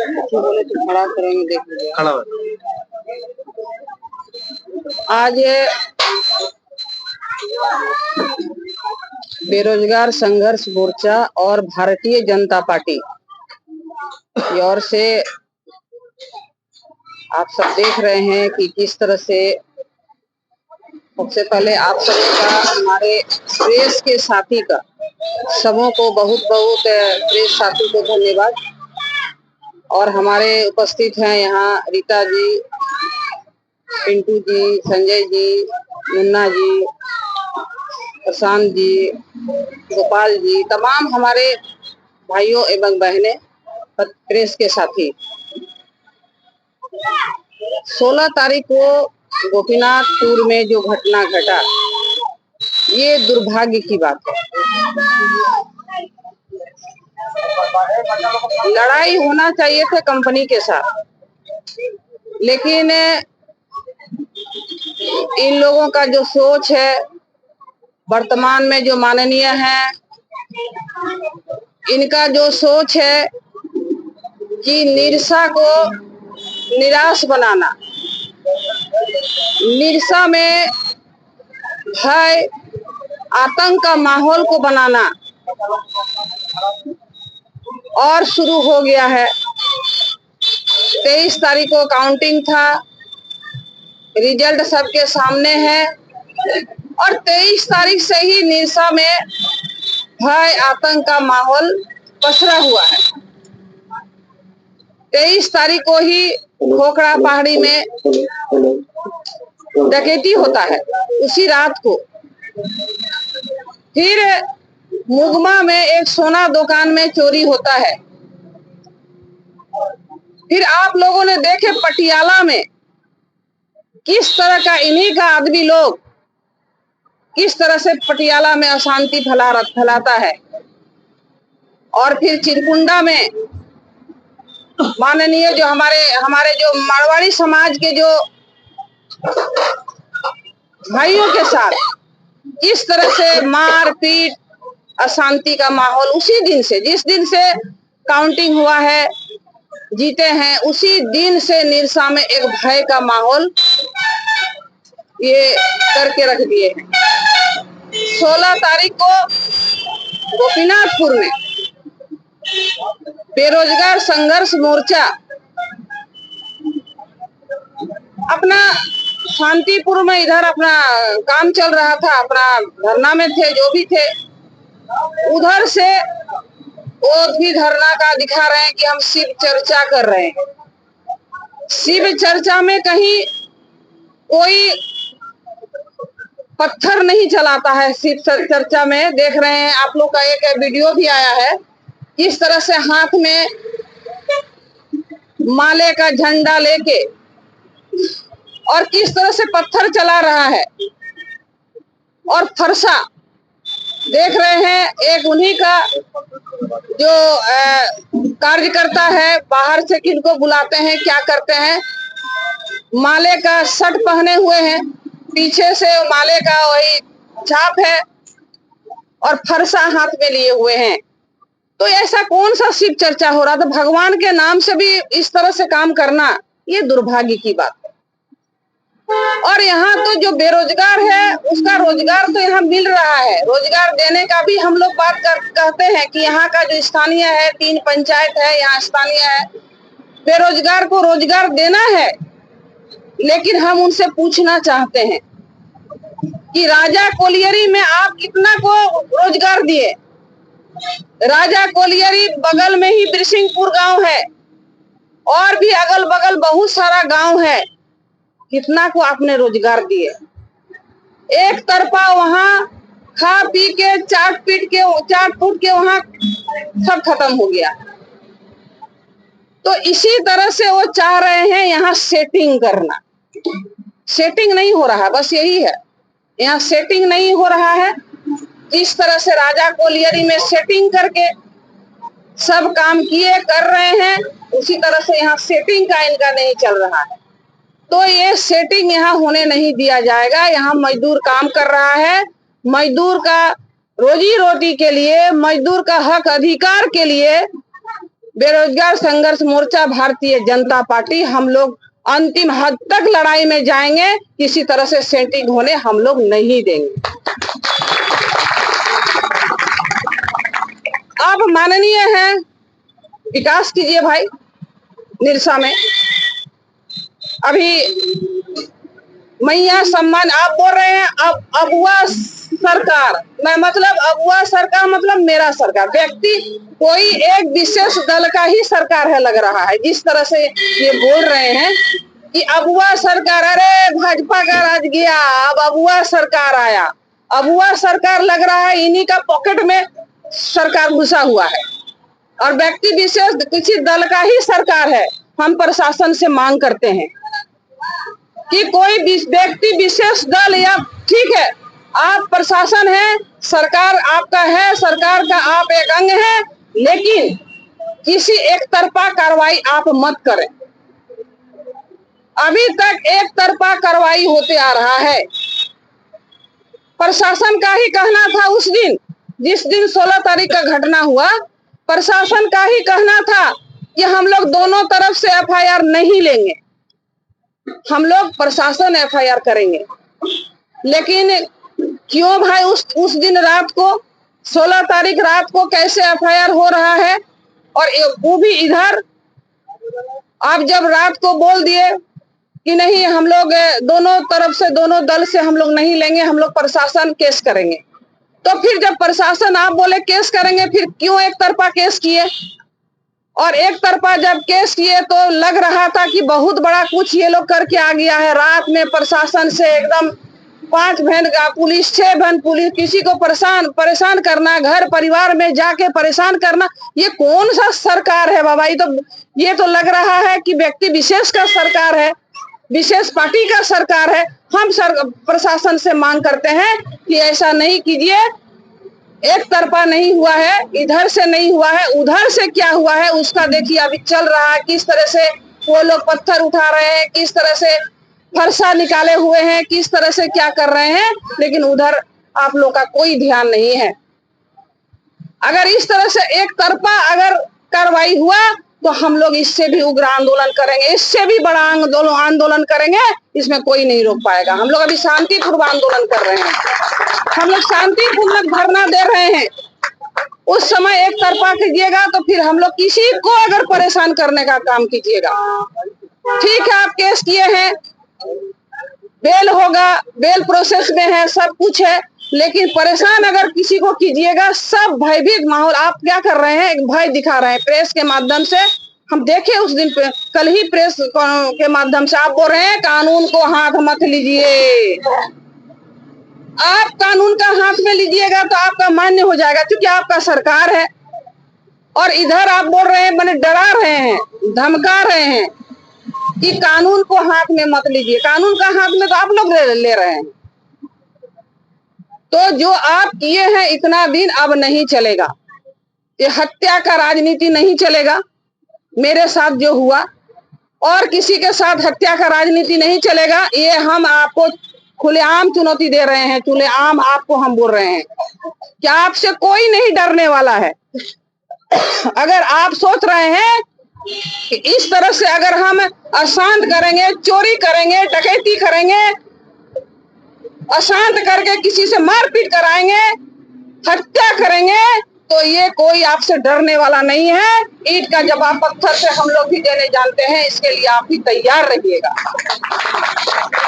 बोले तो खड़ा करेंगे, देख लीजिए खड़ा। आज बेरोजगार संघर्ष मोर्चा और भारतीय जनता पार्टी की ओर से आप सब देख रहे हैं कि किस तरह से सबसे पहले आप सबका, हमारे प्रेस के साथी का, सबों को बहुत बहुत प्रेस साथी को धन्यवाद। और हमारे उपस्थित हैं यहाँ रीता जी, पिंटू जी, संजय जी, मुन्ना जी, प्रशांत जी, गोपाल जी, तमाम हमारे भाइयों एवं बहनें प्रेस के साथी। 16 तारीख को गोपीनाथपुर में जो घटना घटा, ये दुर्भाग्य की बात है। लड़ाई होना चाहिए थे कंपनी के साथ, लेकिन इन लोगों का जो सोच है, वर्तमान में जो माननीय है, इनका जो सोच है कि निरसा को निराश बनाना, निरसा में भय आतंक का माहौल को बनाना, और शुरू हो गया है। 23 तारीख को काउंटिंग था, रिजल्ट सबके सामने है, और 23 तारीख से ही निरसा में भय आतंक का माहौल पसरा हुआ है। 23 तारीख को ही खोखड़ा पहाड़ी में डकैती होता है, उसी रात को। फिर मुगमा में एक सोना दुकान में चोरी होता है। फिर आप लोगों ने देखे पटियाला में किस तरह का, इन्हीं का आदमी लोग किस तरह से पटियाला में अशांति फैलाता है। और फिर चिरकुंडा में माननीय जो हमारे जो मारवाड़ी समाज के जो भाइयों के साथ किस तरह से मारपीट, अशांति का माहौल, उसी दिन से, जिस दिन से काउंटिंग हुआ है, जीते हैं, उसी दिन से निरसा में एक भय का माहौल ये करके रख दिए हैं। 16 तारीख को गोपीनाथपुर में बेरोजगार संघर्ष मोर्चा अपना शांतिपुर में इधर अपना काम चल रहा था, अपना धरना में थे, जो भी थे, उधर से वो भी धरना का दिखा रहे हैं कि हम शिव चर्चा कर रहे हैं। शिव चर्चा में कहीं कोई पत्थर नहीं चलाता है। शिव चर्चा में देख रहे हैं आप लोग का एक वीडियो भी आया है, किस तरह से हाथ में माले का झंडा लेके और किस तरह से पत्थर चला रहा है और फरसा देख रहे हैं। एक उन्हीं का जो कार्यकर्ता है, बाहर से किनको बुलाते हैं, क्या करते हैं, माले का शर्ट पहने हुए हैं, पीछे से माले का वही छाप है और फरसा हाथ में लिए हुए हैं। तो ऐसा कौन सा शिव चर्चा हो रहा था? भगवान के नाम से भी इस तरह से काम करना, ये दुर्भाग्य की बात है। और यहाँ तो जो बेरोजगार है, उसका रोजगार तो यहाँ मिल रहा है। रोजगार देने का भी हम लोग बात कहते हैं कि यहाँ का जो स्थानीय है, 3 पंचायत है, यहाँ स्थानीय है, बेरोजगार को रोजगार देना है। लेकिन हम उनसे पूछना चाहते हैं कि राजा कोलियरी में आप कितना को रोजगार दिए? राजा कोलियरी बगल में ही बिरसिंहपुर गांव है, और भी अगल बगल बहुत सारा गांव है, कितना को आपने रोजगार दिए? एक तरफा वहां खा पी के चाट फूट के वहां सब खत्म हो गया। तो इसी तरह से वो चाह रहे हैं यहाँ सेटिंग करना। सेटिंग नहीं हो रहा, बस यही है, यहाँ सेटिंग नहीं हो रहा है। जिस तरह से राजा कोलियरी में सेटिंग करके सब काम किए कर रहे हैं, उसी तरह से यहाँ सेटिंग का इनका नहीं चल रहा है। तो ये सेटिंग यहाँ होने नहीं दिया जाएगा। यहाँ मजदूर काम कर रहा है, मजदूर का रोजी रोटी के लिए, मजदूर का हक अधिकार के लिए बेरोजगार संघर्ष मोर्चा, भारतीय जनता पार्टी, हम लोग अंतिम हद तक लड़ाई में जाएंगे। किसी तरह से सेटिंग होने हम लोग नहीं देंगे। आप माननीय हैं, विकास कीजिए भाई निरसा में। अभी मैया सम्मान आप बोल रहे हैं, अब अबुआ सरकार, मैं मतलब अबुआ सरकार मतलब मेरा सरकार, व्यक्ति कोई एक विशेष दल का ही सरकार है लग रहा है। जिस तरह से ये बोल रहे हैं कि अबुआ सरकार, अरे भाजपा का राज गया, अब अबुआ सरकार आया। अबुआ सरकार लग रहा है इन्हीं का पॉकेट में सरकार घुसा हुआ है और व्यक्ति विशेष किसी दल का ही सरकार है। हम प्रशासन से मांग करते हैं कि कोई व्यक्ति विशेष दल, या ठीक है आप प्रशासन है, सरकार आपका है, सरकार का आप एक अंग है, लेकिन किसी एक तरफा कार्रवाई आप मत करें। अभी तक एक तरफा कार्रवाई होते आ रहा है। प्रशासन का ही कहना था उस दिन, जिस दिन 16 तारीख का घटना हुआ, प्रशासन का ही कहना था कि हम लोग दोनों तरफ से एफआईआर नहीं लेंगे, हम लोग प्रशासन एफआईआर करेंगे। लेकिन क्यों भाई उस दिन रात को 16 तारीख रात को कैसे एफआईआर हो रहा है? और वो भी इधर आप जब रात को बोल दिए कि नहीं हम लोग दोनों तरफ से, दोनों दल से हम लोग नहीं लेंगे, हम लोग प्रशासन केस करेंगे, तो फिर जब प्रशासन आप बोले केस करेंगे, फिर क्यों एक तरफा केस किए? और एक तरफा जब केस किए तो लग रहा था कि बहुत बड़ा कुछ ये लोग करके आ गया है। रात में प्रशासन से एकदम 5 वैन का पुलिस, 6 वैन पुलिस, किसी को परेशान करना, घर परिवार में जाके परेशान करना, ये कौन सा सरकार है बाबा? ये तो लग रहा है कि व्यक्ति विशेष का सरकार है, विशेष पार्टी का सरकार है। हम प्रशासन से मांग करते हैं कि ऐसा नहीं कीजिए, एक तरफा नहीं हुआ है, इधर से नहीं हुआ है, उधर से क्या हुआ है उसका देखिए अभी चल रहा है। किस तरह से वो लोग पत्थर उठा रहे हैं, किस तरह से फरसा निकाले हुए हैं, किस तरह से क्या कर रहे हैं, लेकिन उधर आप लोग का कोई ध्यान नहीं है। अगर इस तरह से एक तरफा अगर कार्रवाई हुआ तो हम लोग इससे भी उग्र आंदोलन करेंगे, इससे भी बड़ा आंदोलन करेंगे, इसमें कोई नहीं रोक पाएगा। हम लोग अभी शांतिपूर्वक आंदोलन कर रहे हैं, हम लोग शांतिपूर्वक धरना दे रहे हैं। उस समय एक तरफा कीजिएगा तो फिर हम लोग किसी को अगर परेशान करने का काम कीजिएगा, ठीक है आप केस किए हैं, बेल होगा, बेल प्रोसेस में है, सब कुछ है, लेकिन परेशान अगर किसी को कीजिएगा, सब भयभीत माहौल। आप क्या कर रहे हैं, एक भय दिखा रहे हैं प्रेस के माध्यम से। हम देखे उस दिन कल ही प्रेस के माध्यम से आप बोल रहे हैं कानून को हाथ मत लीजिए। आप कानून का हाथ में लीजिएगा तो आपका मान्य हो जाएगा, क्योंकि आपका सरकार है। और इधर आप बोल रहे हैं, मैंने डरा रहे हैं, धमका रहे हैं कि कानून को हाथ में मत लीजिए। कानून का हाथ में तो आप लोग ले रहे हैं। तो जो आप किए हैं इतना दिन अब नहीं चलेगा, ये हत्या का राजनीति नहीं चलेगा। मेरे साथ जो हुआ और किसी के साथ हत्या का राजनीति नहीं चलेगा। ये हम आपको खुलेआम चुनौती दे रहे हैं, खुलेआम आपको हम बोल रहे हैं कि आपसे कोई नहीं डरने वाला है। अगर आप सोच रहे हैं कि इस तरह से अगर हम अशांत करेंगे, चोरी करेंगे, डकैती करेंगे, अशांत करके किसी से मारपीट कराएंगे, हत्या करेंगे, तो ये कोई आपसे डरने वाला नहीं है। ईंट का जवाब पत्थर से हम लोग भी देने जानते हैं, इसके लिए आप भी तैयार रहिएगा।